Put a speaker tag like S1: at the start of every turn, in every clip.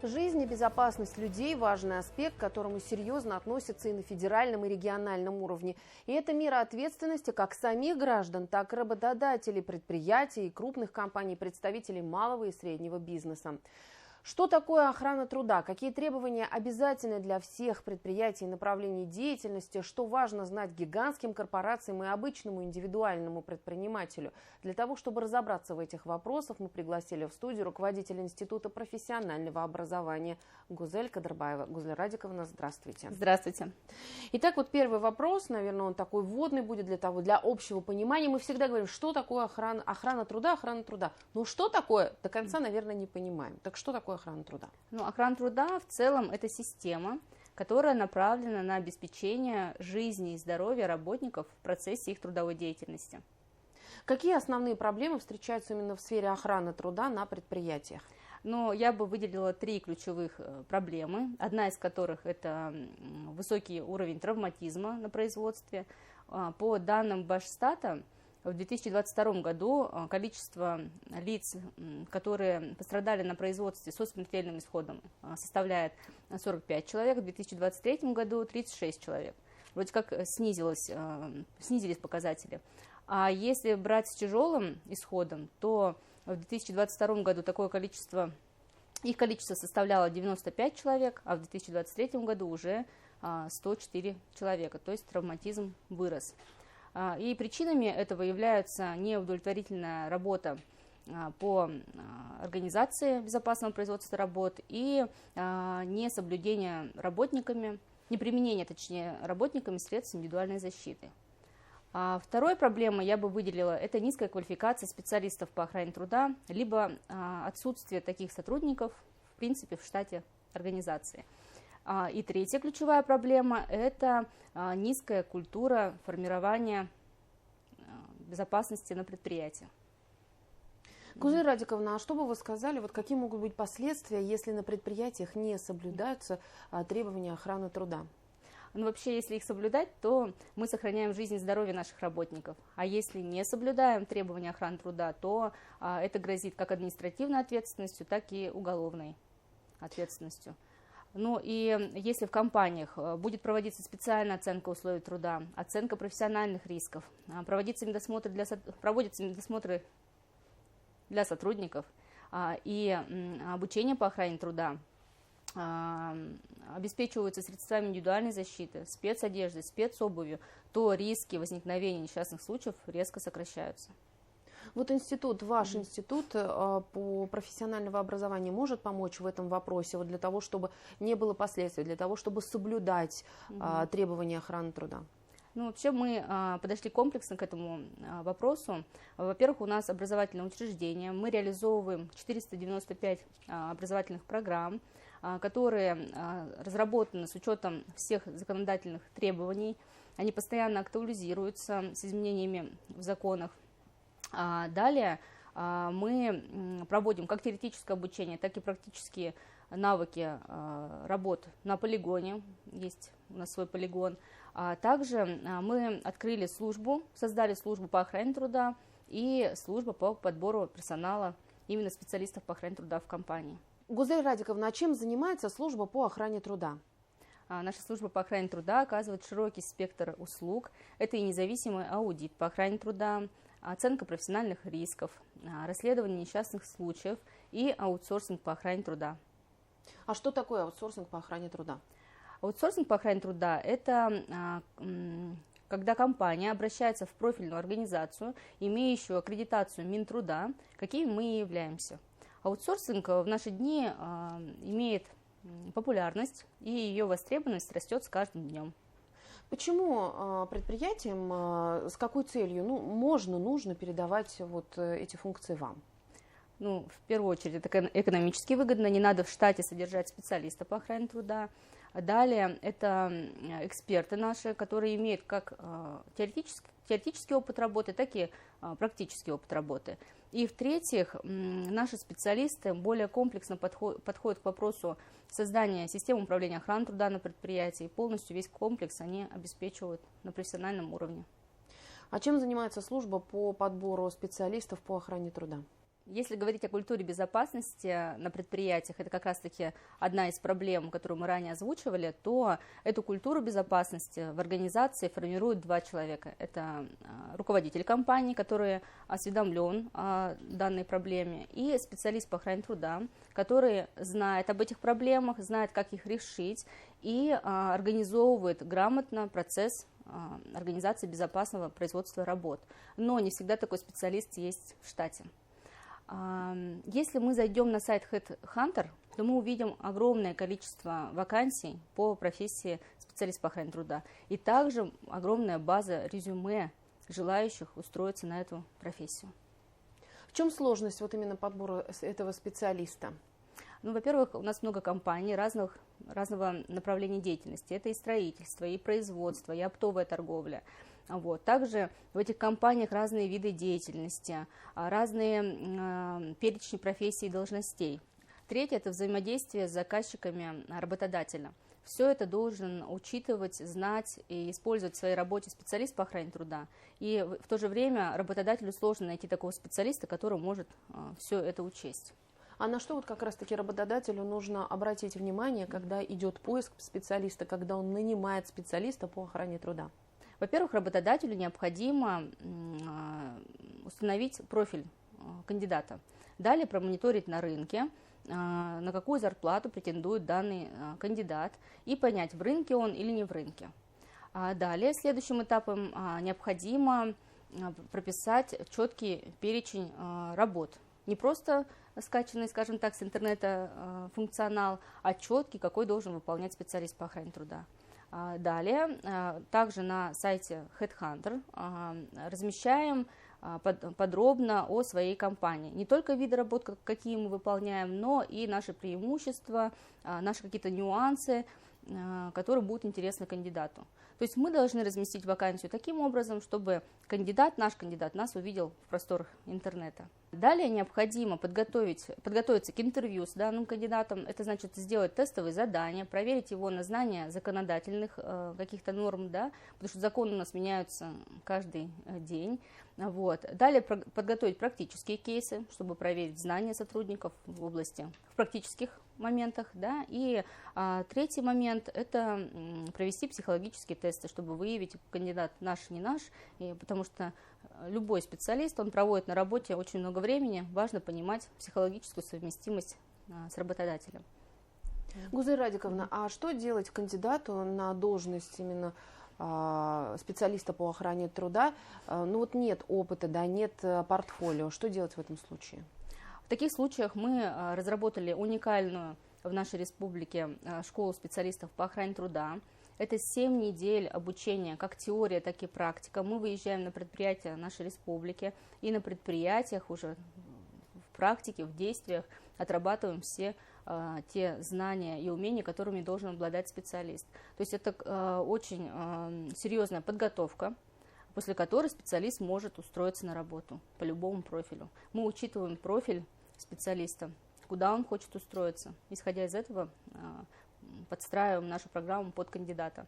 S1: Жизнь и безопасность людей – важный аспект, к которому серьезно относятся и на федеральном и региональном уровне. И это мера ответственности как самих граждан, так и работодателей, предприятий и крупных компаний, представителей малого и среднего бизнеса. Что такое охрана труда? Какие требования обязательны для всех предприятий и направлений деятельности? Что важно знать гигантским корпорациям и обычному индивидуальному предпринимателю? Для того, чтобы разобраться в этих вопросах, мы пригласили в студию руководителя Института профессионального образования Гузель Кадырбаева. Гузель Радиковна, здравствуйте.
S2: Здравствуйте.
S1: Итак, вот первый вопрос, наверное, он такой вводный будет для общего понимания. Мы всегда говорим, что такое охрана труда. Но что такое, до конца, наверное, не понимаем. Так что такое охрана труда?
S2: Охрана труда в целом это система, которая направлена на обеспечение жизни и здоровья работников в процессе их трудовой деятельности.
S1: Какие основные проблемы встречаются именно в сфере охраны труда на предприятиях?
S2: Я бы выделила 3 ключевых проблемы, одна из которых это высокий уровень травматизма на производстве. По данным Башстата, в 2022 году количество лиц, которые пострадали на производстве со смертельным исходом, составляет 45 человек, в 2023 году 36 человек. Вроде как снизились показатели. А если брать с тяжелым исходом, то в 2022 году их количество составляло 95 человек, а в 2023 году уже 104 человека, то есть травматизм вырос. И причинами этого являются неудовлетворительная работа по организации безопасного производства работ и неприменение работниками средств индивидуальной защиты. Второй проблемой я бы выделила это низкая квалификация специалистов по охране труда, либо отсутствие таких сотрудников в принципе в штате организации. И третья ключевая проблема – это низкая культура формирования безопасности на предприятии.
S1: Гузель Радиковна, а что бы вы сказали, какие могут быть последствия, если на предприятиях не соблюдаются требования охраны труда?
S2: Вообще, если их соблюдать, то мы сохраняем жизнь и здоровье наших работников. А если не соблюдаем требования охраны труда, то это грозит как административной ответственностью, так и уголовной ответственностью. И если в компаниях будет проводиться специальная оценка условий труда, оценка профессиональных рисков, проводятся медосмотры для сотрудников и обучение по охране труда, обеспечиваются средствами индивидуальной защиты, спецодеждой, спецобувью, то риски возникновения несчастных случаев резко сокращаются.
S1: Ваш институт по профессиональному образованию может помочь в этом вопросе, для того, чтобы не было последствий, для того, чтобы соблюдать требования охраны труда?
S2: Вообще мы подошли комплексно к этому вопросу. Во-первых, у нас образовательное учреждение, мы реализовываем 495 образовательных программ, которые разработаны с учетом всех законодательных требований. Они постоянно актуализируются с изменениями в законах. Далее мы проводим как теоретическое обучение, так и практические навыки работ на полигоне. Есть у нас свой полигон. Также мы создали службу по охране труда и службу по подбору персонала, именно специалистов по охране труда в компании.
S1: Гузель Радиковна, чем занимается служба по охране труда?
S2: Наша служба по охране труда оказывает широкий спектр услуг. Это и независимый аудит по охране труда, оценка профессиональных рисков, расследование несчастных случаев и аутсорсинг по охране труда.
S1: А что такое аутсорсинг по охране труда?
S2: Аутсорсинг по охране труда – это когда компания обращается в профильную организацию, имеющую аккредитацию Минтруда, какими мы и являемся. Аутсорсинг в наши дни имеет популярность, и ее востребованность растет с каждым днем.
S1: Почему предприятиям, с какой целью нужно передавать эти функции вам?
S2: В первую очередь, это экономически выгодно, не надо в штате содержать специалиста по охране труда. Далее, это эксперты наши, которые имеют как теоретический опыт работы, так и практический опыт работы. И в-третьих, наши специалисты более комплексно подходят к вопросу создания системы управления охраной труда на предприятии. Полностью весь комплекс они обеспечивают на профессиональном уровне.
S1: А чем занимается служба по подбору специалистов по охране труда?
S2: Если говорить о культуре безопасности на предприятиях, это как раз-таки одна из проблем, которую мы ранее озвучивали, то эту культуру безопасности в организации формируют два человека. Это руководитель компании, который осведомлен о данной проблеме, и специалист по охране труда, который знает об этих проблемах, знает, как их решить, и организовывает грамотно процесс организации безопасного производства работ. Но не всегда такой специалист есть в штате. Если мы зайдем на сайт HeadHunter, то мы увидим огромное количество вакансий по профессии специалист по охране труда. И также огромная база резюме желающих устроиться на эту профессию.
S1: В чем сложность вот именно подбора этого специалиста?
S2: Ну, во-первых, у нас много компаний разного направления деятельности. Это и строительство, и производство, и оптовая торговля. Вот. Также в этих компаниях разные виды деятельности, разные перечни профессий и должностей. Третье – это взаимодействие с заказчиками работодателя. Все это должен учитывать, знать и использовать в своей работе специалист по охране труда. И в то же время работодателю сложно найти такого специалиста, который может все это учесть.
S1: А на что вот как раз-таки работодателю нужно обратить внимание, когда идет поиск специалиста, когда он нанимает специалиста по охране труда?
S2: Во-первых, работодателю необходимо установить профиль кандидата. Далее промониторить на рынке, на какую зарплату претендует данный кандидат, и понять, в рынке он или не в рынке. Далее, следующим этапом необходимо прописать четкий перечень работ. Не просто скачанный, скажем так, с интернета функционал, а четкий, какой должен выполнять специалист по охране труда. Далее, также на сайте HeadHunter размещаем подробно о своей компании. Не только виды работ, какие мы выполняем, но и наши преимущества, наши какие-то нюансы, которые будут интересны кандидату. То есть мы должны разместить вакансию таким образом, чтобы наш кандидат нас увидел в просторах интернета. Далее необходимо подготовиться к интервью с данным кандидатом. Это значит сделать тестовые задания, проверить его на знание законодательных каких-то норм, да, потому что законы у нас меняются каждый день. Вот. Далее подготовить практические кейсы, чтобы проверить знания сотрудников в практических моментах. Да. И третий момент – это провести психологические тесты, чтобы выявить, кандидат наш, не наш, потому что любой специалист, он проводит на работе очень много времени, важно понимать психологическую совместимость с работодателем.
S1: Гузель Радиковна, а что делать кандидату на должность именно специалиста по охране труда? Ну вот нет опыта, да, нет портфолио. Что делать в этом случае?
S2: В таких случаях мы разработали уникальную в нашей республике школу специалистов по охране труда. Это 7 недель обучения, как теория, так и практика. Мы выезжаем на предприятия нашей республики и на предприятиях уже в практике, в действиях отрабатываем все те знания и умения, которыми должен обладать специалист. То есть это очень серьезная подготовка, после которой специалист может устроиться на работу по любому профилю. Мы учитываем профиль специалиста, куда он хочет устроиться. Исходя из этого, подстраиваем нашу программу под кандидата.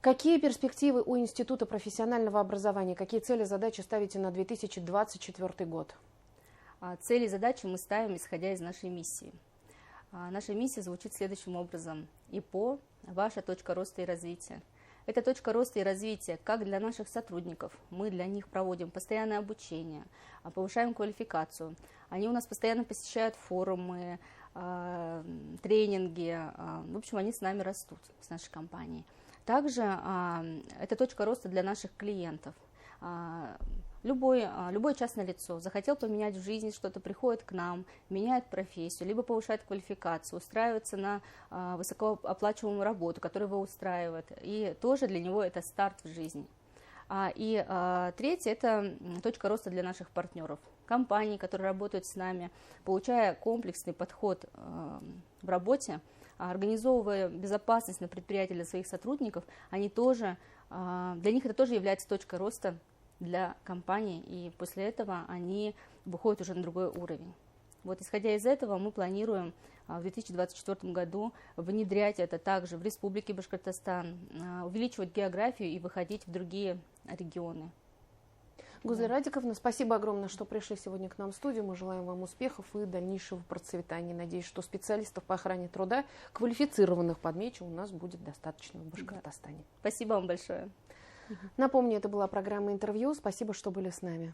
S1: Какие перспективы у Института профессионального образования? Какие цели, задачи ставите на 2024 год?
S2: Цели и задачи мы ставим, исходя из нашей миссии. Наша миссия звучит следующим образом. ИПО – ваша точка роста и развития. Это точка роста и развития как для наших сотрудников. Мы для них проводим постоянное обучение, повышаем квалификацию. Они у нас постоянно посещают форумы, тренинги. В общем, они с нами растут, с нашей компанией. Также это точка роста для наших клиентов. Любое частное лицо захотел поменять в жизни что-то, приходит к нам, меняет профессию, либо повышает квалификацию, устраивается на высокооплачиваемую работу, которая его устраивает. И тоже для него это старт в жизни. И третье – это точка роста для наших партнеров. Компании, которые работают с нами, получая комплексный подход в работе, организовывая безопасность на предприятии для своих сотрудников, для них это тоже является точкой роста для компании, и после этого они выходят уже на другой уровень. Вот, исходя из этого, мы планируем в 2024 году внедрять это также в Республике Башкортостан, увеличивать географию и выходить в другие регионы.
S1: Гузель Радиковна, спасибо огромное, что пришли сегодня к нам в студию. Мы желаем вам успехов и дальнейшего процветания. Надеюсь, что специалистов по охране труда, квалифицированных, подмечу, у нас будет достаточно в Башкортостане.
S2: Спасибо вам большое.
S1: Напомню, это была программа «Интервью». Спасибо, что были с нами.